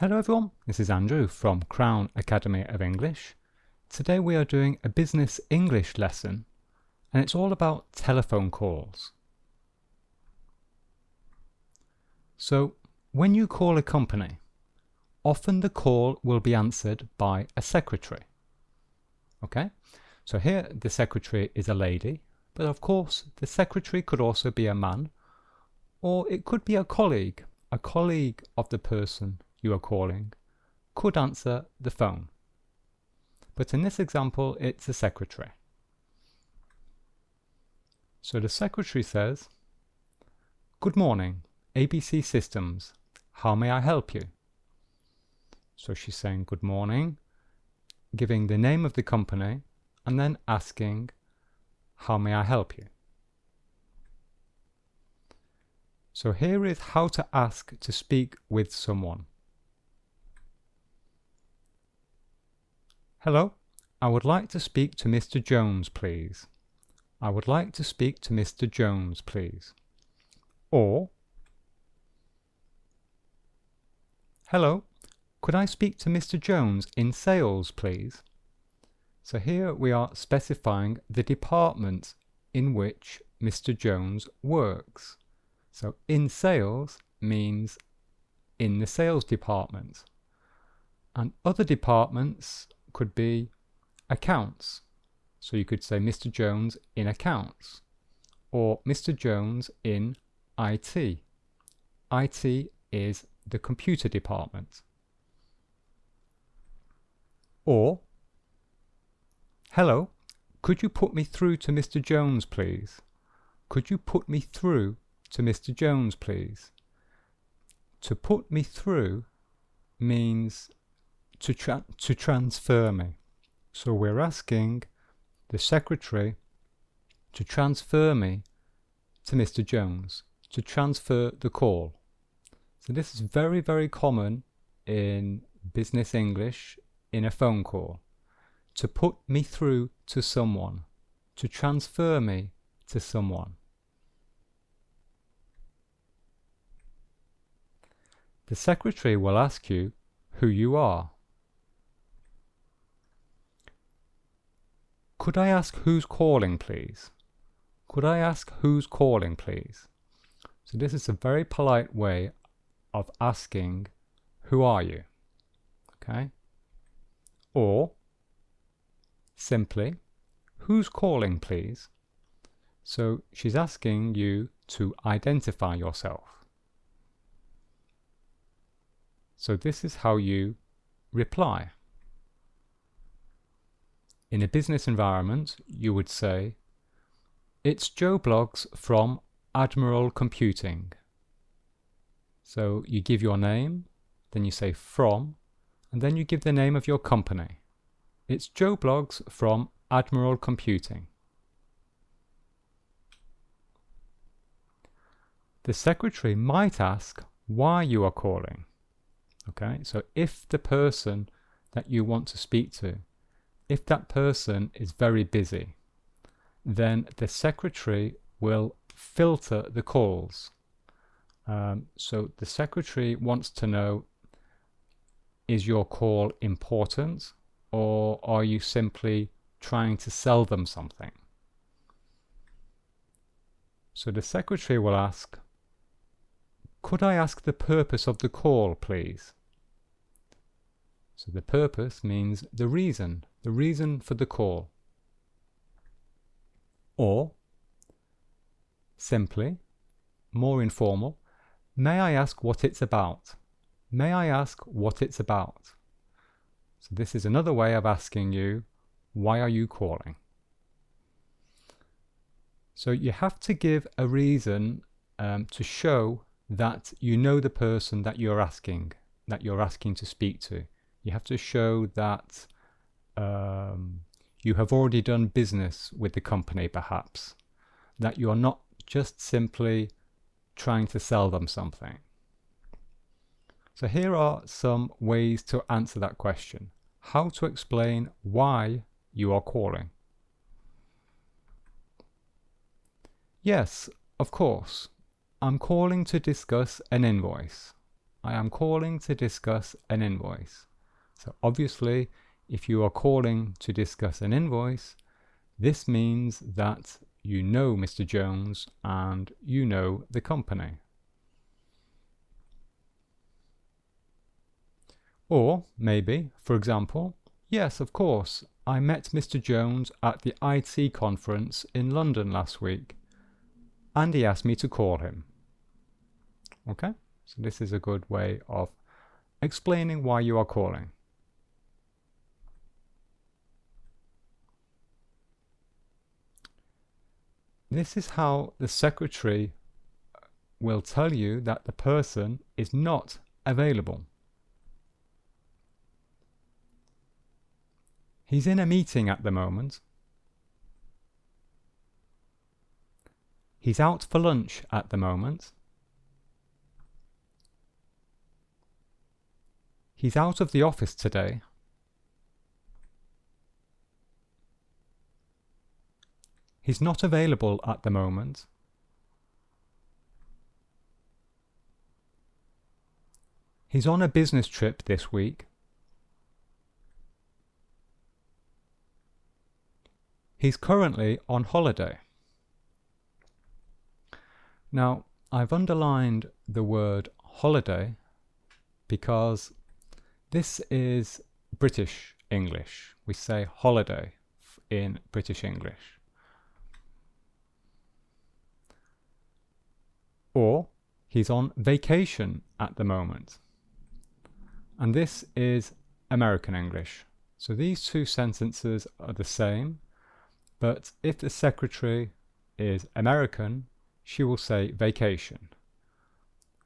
Hello everyone, this is Andrew from Crown Academy of English. Today we are doing a business English lesson and it's all about telephone calls. So when you call a company, often the call will be answered by a secretary. Okay, so here the secretary is a lady, but of course the secretary could also be a man, or it could be a colleague of the person you are calling could answer the phone. But in this example, it's a secretary. So the secretary says, "Good morning, ABC Systems. How may I help you?" So she's saying good morning, giving the name of the company, and then asking, "How may I help you?" So here is how to ask to speak with someone. Hello, I would like to speak to Mr. Jones, please. I would like to speak to Mr. Jones, please. Or, hello, could I speak to Mr. Jones in sales, please? So here we are specifying the department in which Mr. Jones works. So in sales means in the sales department. And other departments could be accounts. So you could say Mr. Jones in accounts or Mr. Jones in IT. IT is the computer department. Or, hello, could you put me through to Mr. Jones, please? Could you put me through to Mr. Jones, please? To put me through means to transfer me. So we're asking the secretary to transfer me to Mr. Jones, to transfer the call. So this is very, very common in business English in a phone call. To put me through to someone, to transfer me to someone. The secretary will ask you who you are. Could I ask who's calling, please? Could I ask who's calling, please? So this is a very polite way of asking, who are you? Okay? Or simply, who's calling, please? So she's asking you to identify yourself. So this is how you reply. In a business environment, you would say, "It's Joe Bloggs from Admiral Computing." So you give your name, then you say from, and then you give the name of your company. It's Joe Bloggs from Admiral Computing. The secretary might ask why you are calling. Okay, so if the person that you want to speak to, if that person is very busy, then the secretary will filter the calls. So the secretary wants to know, is your call important or are you simply trying to sell them something? So the secretary will ask, could I ask the purpose of the call, please? So the purpose means the reason for the call. Or, simply, more informal, may I ask what it's about? May I ask what it's about? So this is another way of asking you, why are you calling? So you have to give a reason to show that you know the person that you're asking to speak to. You have to show that you have already done business with the company, perhaps, that you're not just simply trying to sell them something. So here are some ways to answer that question. How to explain why you are calling. Yes, of course. I'm calling to discuss an invoice. I am calling to discuss an invoice. So obviously, if you are calling to discuss an invoice, this means that you know Mr. Jones and you know the company. Or maybe, for example, yes, of course, I met Mr. Jones at the IT conference in London last week, and he asked me to call him. Okay, so this is a good way of explaining why you are calling. This is how the secretary will tell you that the person is not available. He's in a meeting at the moment. He's out for lunch at the moment. He's out of the office today. He's not available at the moment. He's on a business trip this week. He's currently on holiday. Now, I've underlined the word holiday because this is British English. We say holiday in British English. Or he's on vacation at the moment. And this is American English. So these two sentences are the same, but if the secretary is American, she will say vacation.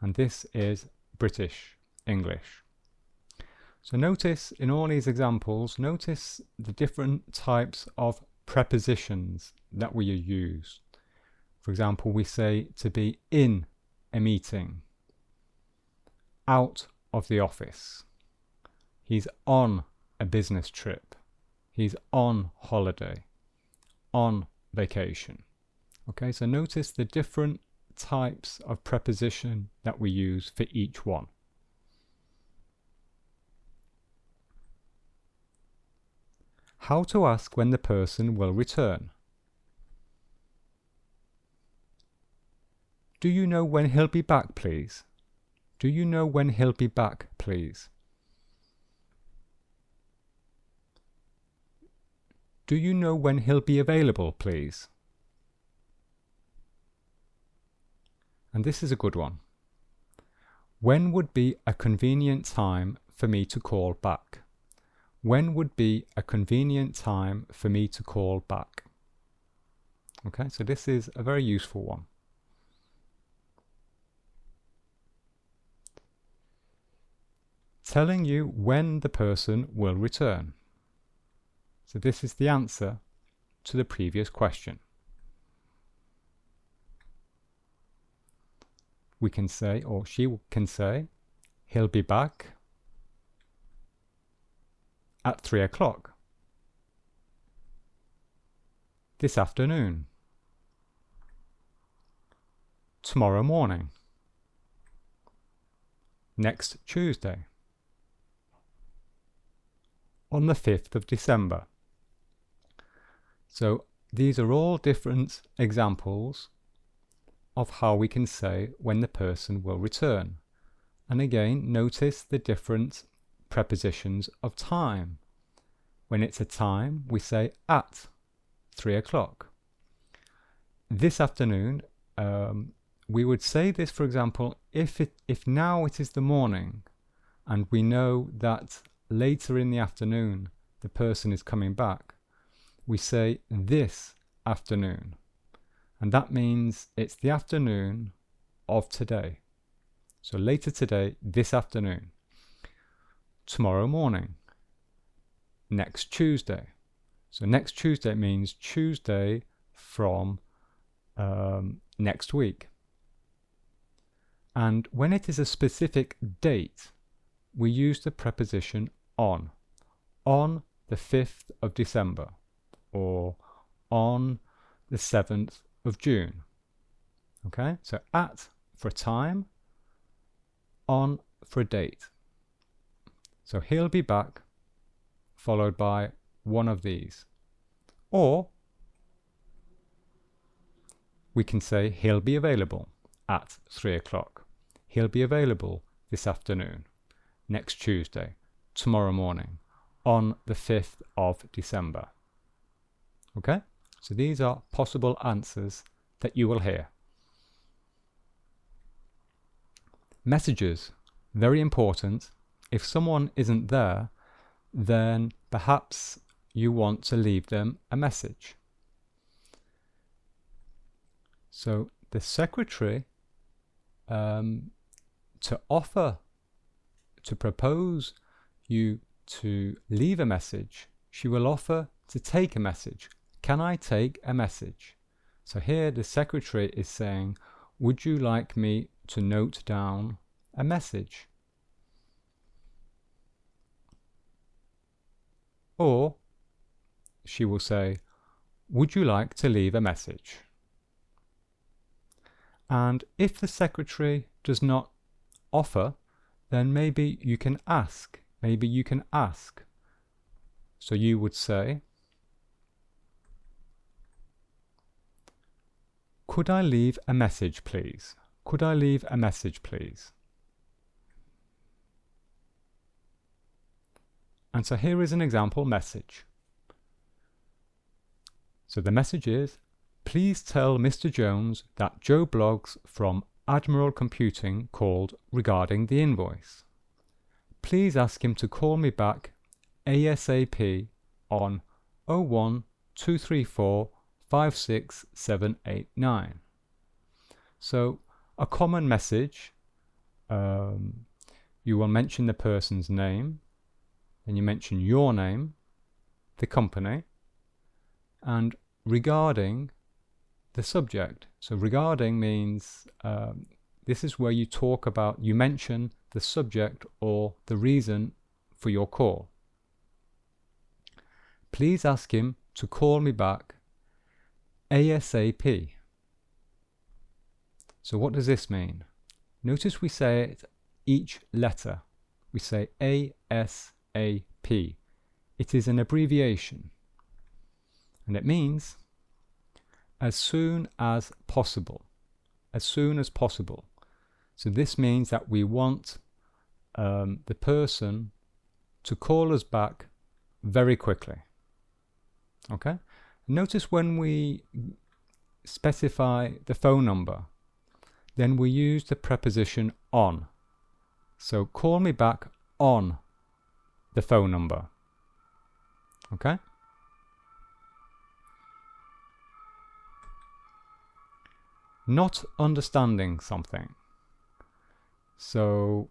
And this is British English. So notice in all these examples, notice the different types of prepositions that we use. For example, we say to be in a meeting, out of the office. He's on a business trip. He's on holiday, on vacation. Okay, so notice the different types of preposition that we use for each one. How to ask when the person will return. Do you know when he'll be back, please? Do you know when he'll be back, please? Do you know when he'll be available, please? And this is a good one. When would be a convenient time for me to call back? When would be a convenient time for me to call back? Okay, so this is a very useful one. Telling you when the person will return. So this is the answer to the previous question. We can say, or she can say, he'll be back at 3 o'clock this afternoon, tomorrow morning, next Tuesday, on the 5th of December. So these are all different examples of how we can say when the person will return. And again, notice the different prepositions of time. When it's a time, we say at 3 o'clock. This afternoon, we would say this, for example, if now it is the morning and we know that later in the afternoon the person is coming back, we say this afternoon. And that means it's the afternoon of today. So later today, this afternoon. Tomorrow morning. Next Tuesday. So next Tuesday means Tuesday from next week. And when it is a specific date, we use the preposition on. On the 5th of December. Or on the 7th of June. Okay, so at for time, on for a date. So he'll be back, followed by one of these. Or we can say he'll be available at 3 o'clock. He'll be available this afternoon, next Tuesday, tomorrow morning, on the 5th of December. Okay? So these are possible answers that you will hear. Messages, very important. If someone isn't there, then perhaps you want to leave them a message. So the secretary, to propose you to leave a message, she will offer to take a message. Can I take a message? So here the secretary is saying, would you like me to note down a message? Or she will say, would you like to leave a message? And if the secretary does not offer, then maybe you can ask. Maybe you can ask. So you would say, could I leave a message, please? Could I leave a message, please? And so here is an example message. So the message is, please tell Mr. Jones that Joe Bloggs from Admiral Computing called regarding the invoice. Please ask him to call me back ASAP on 01234 56789. So a common message, you will mention the person's name, then you mention your name, the company, and regarding the subject. So regarding means this is where you talk about, you mention the subject or the reason for your call. Please ask him to call me back ASAP. So what does this mean? Notice we say it each letter. We say ASAP. It is an abbreviation. And it means as soon as possible. As soon as possible. So this means that we want the person to call us back very quickly. Okay? Notice when we specify the phone number, then we use the preposition on. So call me back on the phone number. Okay? Not understanding something. So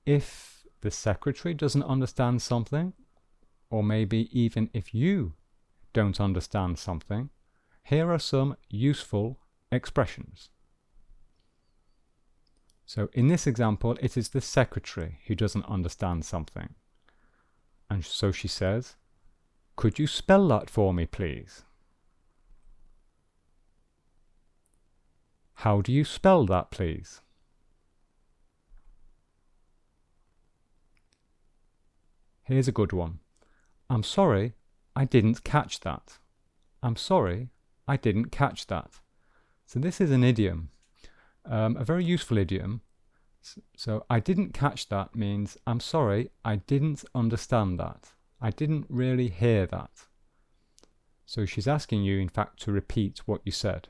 if the secretary doesn't understand something, or maybe even if you don't understand something, here are some useful expressions. So in this example, it is the secretary who doesn't understand something. And so she says, could you spell that for me, please? How do you spell that, please? Here's a good one. I'm sorry, I didn't catch that. I'm sorry, I didn't catch that. So this is an idiom, a very useful idiom. So I didn't catch that means I'm sorry, I didn't understand that. I didn't really hear that. So she's asking you, in fact, to repeat what you said.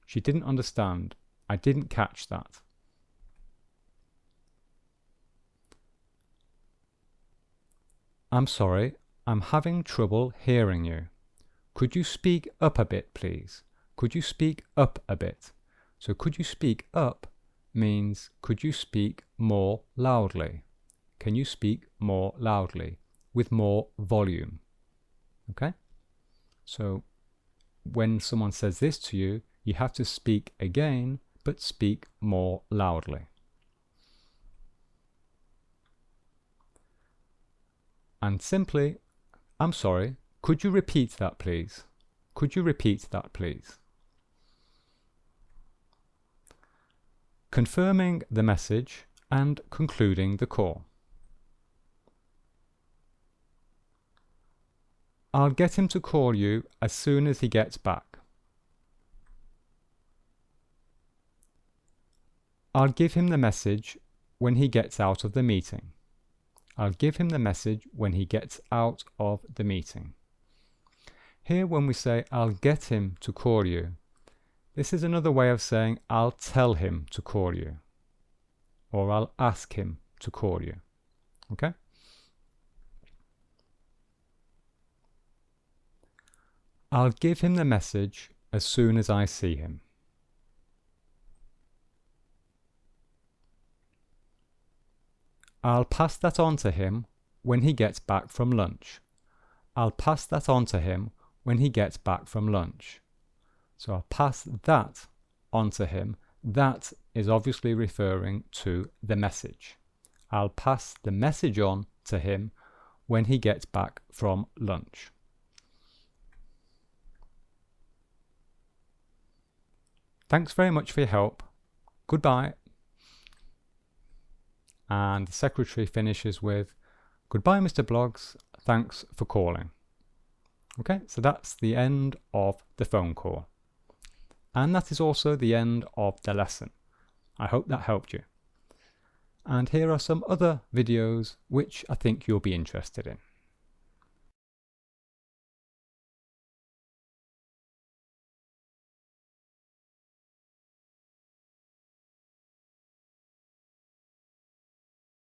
She didn't understand. I didn't catch that. I'm sorry, I'm having trouble hearing you. Could you speak up a bit, please? Could you speak up a bit? So could you speak up means could you speak more loudly? Can you speak more loudly with more volume? Okay? So when someone says this to you, you have to speak again, but speak more loudly. And simply, I'm sorry, could you repeat that, please? Could you repeat that, please? Confirming the message and concluding the call. I'll get him to call you as soon as he gets back. I'll give him the message when he gets out of the meeting. I'll give him the message when he gets out of the meeting. Here when we say I'll get him to call you, this is another way of saying I'll tell him to call you, or I'll ask him to call you. Okay? I'll give him the message as soon as I see him. I'll pass that on to him when he gets back from lunch. I'll pass that on to him when he gets back from lunch. So I'll pass that on to him. That is obviously referring to the message. I'll pass the message on to him when he gets back from lunch. Thanks very much for your help. Goodbye. And the secretary finishes with, "Goodbye, Mr. Bloggs. Thanks for calling." Okay, so that's the end of the phone call. And that is also the end of the lesson. I hope that helped you. And here are some other videos which I think you'll be interested in.